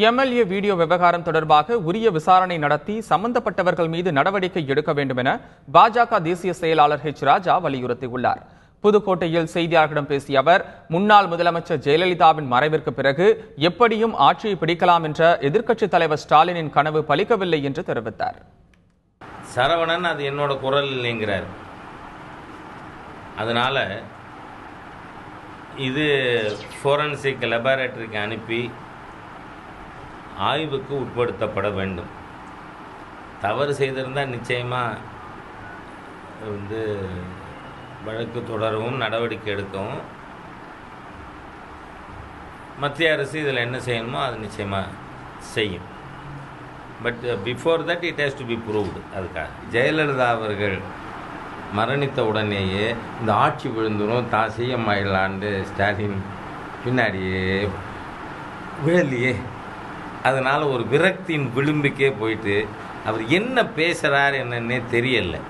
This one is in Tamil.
எம்எல்ஏ வீடியோ விவகாரம் தொடர்பாக உரிய விசாரணை நடத்தி சம்பந்தப்பட்டவர்கள் மீது நடவடிக்கை எடுக்க வேண்டும் என பாஜக தேசிய செயலாளர் ராஜா வலியுறுத்தியுள்ளார். புதுக்கோட்டையில் செய்தியாளர்களிடம் பேசிய அவர், முன்னாள் முதலமைச்சர் ஜெயலலிதாவின் மறைவிற்கு பிறகு எப்படியும் ஆட்சியை பிடிக்கலாம் என்ற எதிர்க்கட்சித் தலைவர் ஸ்டாலினின் கனவு பலிக்கவில்லை என்று தெரிவித்தார். சரவணன் அது என்னோட குரல் இல்லைங்கிறார். அதனால இது ஃபோரன்சிக் லெபார்டரிக்கு அனுப்பி ஆய்வுக்கு உட்படுத்தப்பட வேண்டும். தவறு செய்திருந்தால் நிச்சயமாக வழக்கு தொடரவும் நடவடிக்கை எடுக்கவும் மத்திய அரசு இதில் என்ன செய்யணுமோ அது நிச்சயமாக செய்யும். But before that it has to be proved. அதுக்காக ஜெயலலிதா அவர்கள் மரணித்த உடனேயே இந்த ஆட்சி விழுந்துடும் தான் சிஎம் ஆயிடலான்னு ஸ்டாலின் பின்னாடியே விழலையே. அதனால் ஒரு விரக்தியின் விளிம்புக்கே போயிட்டு அவர் என்ன பேசுகிறார் என்னன்னே தெரியலை.